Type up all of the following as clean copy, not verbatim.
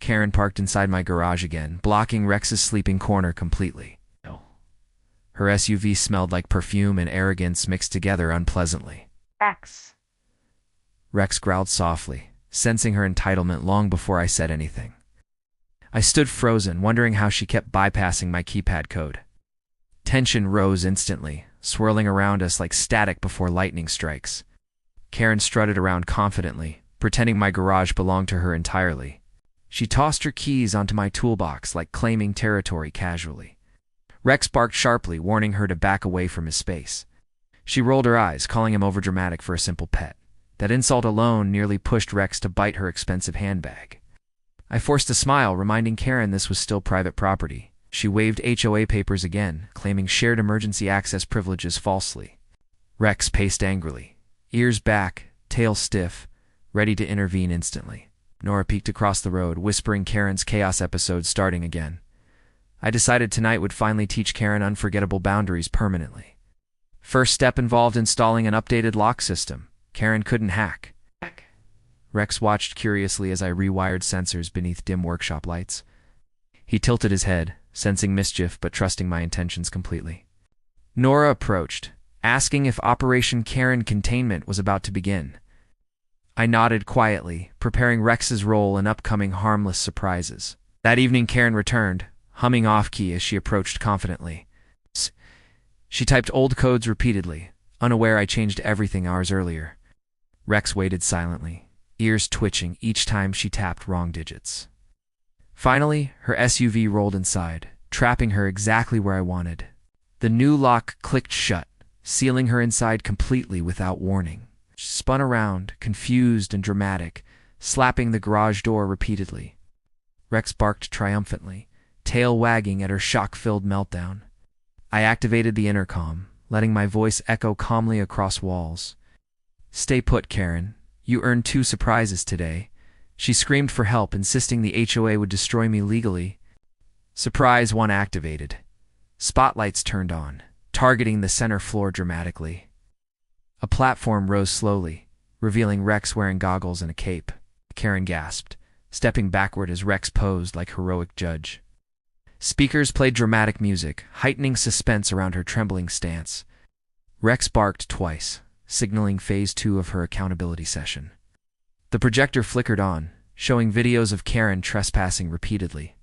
Karen parked inside my garage again, blocking Rex's sleeping corner completely. Her SUV smelled like perfume and arrogance mixed together unpleasantly. Rex growled softly, sensing her entitlement long before I said anything. I stood frozen, wondering how she kept bypassing my keypad code. Tension rose instantly, swirling around us like static before lightning strikes. Karen strutted around confidently, pretending my garage belonged to her entirely. She tossed her keys onto my toolbox like claiming territory casually. Rex barked sharply, warning her to back away from his space. She rolled her eyes, calling him overdramatic for a simple pet. That insult alone nearly pushed Rex to bite her expensive handbag. I forced a smile, reminding Karen this was still private property. She waved HOA papers again, claiming shared emergency access privileges falsely. Rex paced angrily, ears back, tail stiff, ready to intervene instantly. Nora peeked across the road, whispering Karen's chaos episode starting again. I decided tonight would finally teach Karen unforgettable boundaries permanently. First step involved installing an updated lock system Karen couldn't hack. Rex watched curiously as I rewired sensors beneath dim workshop lights. He tilted his head, sensing mischief but trusting my intentions completely. Nora approached, asking if Operation Karen Containment was about to begin. I nodded quietly, preparing Rex's role in upcoming harmless surprises. That evening Karen returned, humming off-key as she approached confidently. She typed old codes repeatedly, unaware I changed everything hours earlier. Rex waited silently, ears twitching each time she tapped wrong digits. Finally, her SUV rolled inside, trapping her exactly where I wanted. The new lock clicked shut, sealing her inside completely without warning. She spun around, confused and dramatic, slapping the garage door repeatedly. Rex barked triumphantly, tail wagging at her shock-filled meltdown. I activated the intercom, letting my voice echo calmly across walls. "Stay put, Karen. You earned 2 surprises today." She screamed for help, insisting the HOA would destroy me legally. Surprise 1 activated. Spotlights turned on, targeting the center floor dramatically. A platform rose slowly, revealing Rex wearing goggles and a cape. Karen gasped, stepping backward as Rex posed like heroic judge. Speakers played dramatic music, heightening suspense around her trembling stance. Rex barked twice, signaling phase 2 of her accountability session. The projector flickered on, showing videos of Karen trespassing repeatedly.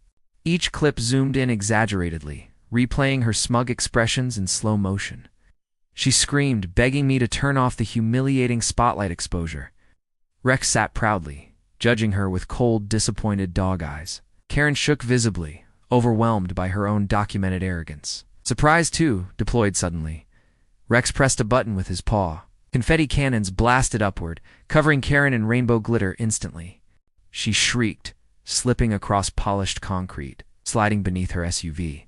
Each clip zoomed in exaggeratedly, replaying her smug expressions in slow motion. She screamed, begging me to turn off the humiliating spotlight exposure. Rex sat proudly, judging her with cold, disappointed dog eyes. Karen shook visibly, overwhelmed by her own documented arrogance. Surprise 2 deployed suddenly. Rex pressed a button with his paw. Confetti cannons blasted upward, covering Karen in rainbow glitter instantly. She shrieked, slipping across polished concrete, sliding beneath her SUV.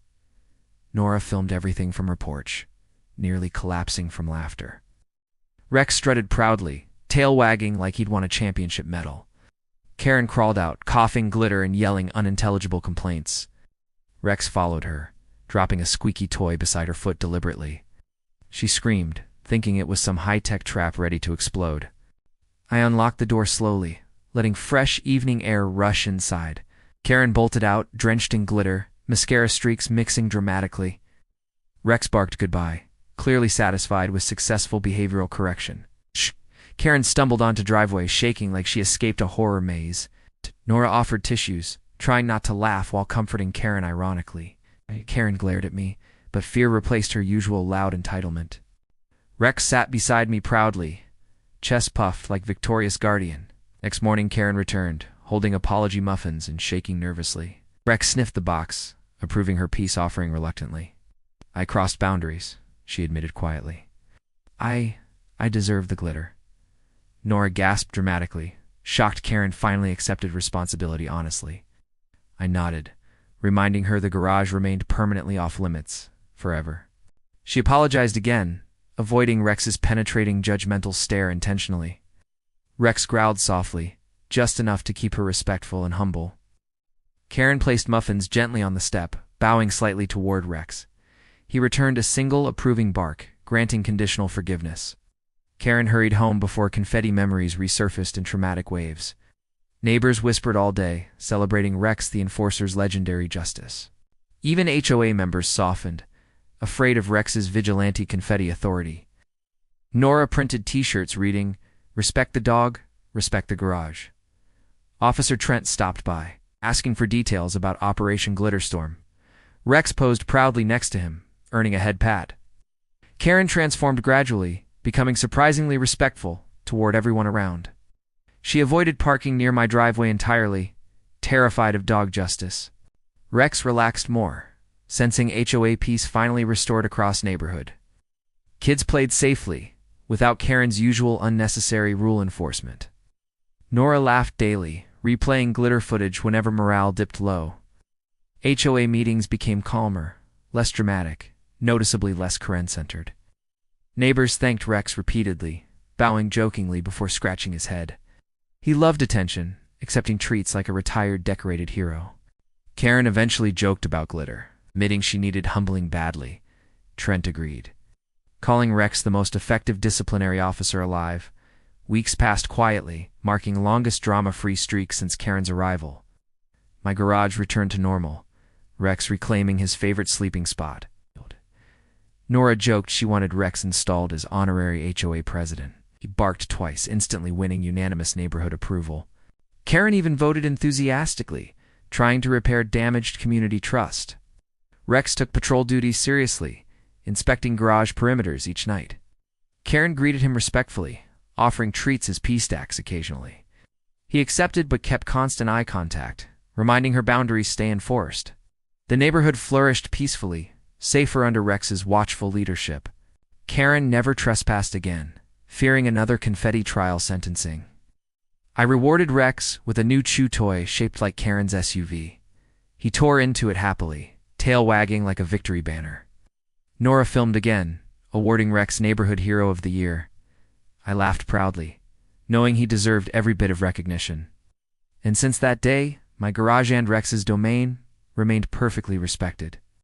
Nora filmed everything from her porch, nearly collapsing from laughter. Rex strutted proudly, tail wagging like he'd won a championship medal. Karen crawled out, coughing glitter and yelling unintelligible complaints. Rex followed her, dropping a squeaky toy beside her foot deliberately. She screamed, thinking it was some high-tech trap ready to explode. I unlocked the door slowly, letting fresh evening air rush inside. Karen bolted out, drenched in glitter, mascara streaks mixing dramatically. Rex barked goodbye, clearly satisfied with successful behavioral correction. Shh! Karen stumbled onto driveway, shaking like she escaped a horror maze. Nora offered tissues, trying not to laugh while comforting Karen ironically. Karen glared at me, but fear replaced her usual loud entitlement. Rex sat beside me proudly, chest puffed like victorious guardian. Next morning Karen returned, holding apology muffins and shaking nervously. Rex sniffed the box, approving her peace offering reluctantly. "I crossed boundaries," she admitted quietly. I deserve the glitter." Nora gasped dramatically, shocked Karen finally accepted responsibility honestly. I nodded, reminding her the garage remained permanently off limits, forever. She apologized again, avoiding Rex's penetrating judgmental stare intentionally. Rex growled softly, just enough to keep her respectful and humble. Karen placed muffins gently on the step, bowing slightly toward Rex. He returned a single approving bark, granting conditional forgiveness. Karen hurried home before confetti memories resurfaced in traumatic waves. Neighbors whispered all day, celebrating Rex the Enforcer's legendary justice. Even HOA members softened, afraid of Rex's vigilante confetti authority. Nora printed T-shirts reading, "Respect the dog, respect the garage." Officer Trent stopped by, asking for details about Operation Glitterstorm. Rex posed proudly next to him, earning a head pat. Karen transformed gradually, becoming surprisingly respectful toward everyone around. She avoided parking near my driveway entirely, terrified of dog justice. Rex relaxed more, sensing HOA peace finally restored across neighborhood. Kids played safely, without Karen's usual unnecessary rule enforcement. Nora laughed daily, replaying glitter footage whenever morale dipped low. HOA meetings became calmer, less dramatic, noticeably less Karen-centered. Neighbors thanked Rex repeatedly, bowing jokingly before scratching his head. He loved attention, accepting treats like a retired decorated hero. Karen eventually joked about glitter, admitting she needed humbling badly. Trent agreed. Calling Rex the most effective disciplinary officer alive. Weeks passed quietly, marking longest drama-free streak since Karen's arrival. My garage returned to normal, Rex reclaiming his favorite sleeping spot. Nora joked she wanted Rex installed as honorary HOA president. He barked twice, instantly winning unanimous neighborhood approval. Karen even voted enthusiastically, trying to repair damaged community trust. Rex took patrol duties seriously, inspecting garage perimeters each night. Karen greeted him respectfully, offering treats as pea stacks occasionally. He accepted but kept constant eye contact, reminding her boundaries stay enforced. The neighborhood flourished peacefully, safer under Rex's watchful leadership. Karen never trespassed again, fearing another confetti trial sentencing. I rewarded Rex with a new chew toy shaped like Karen's SUV. He tore into it happily, tail wagging like a victory banner. Nora filmed again, awarding Rex Neighborhood Hero of the Year. I laughed proudly, knowing he deserved every bit of recognition. And since that day, my garage and Rex's domain remained perfectly respected.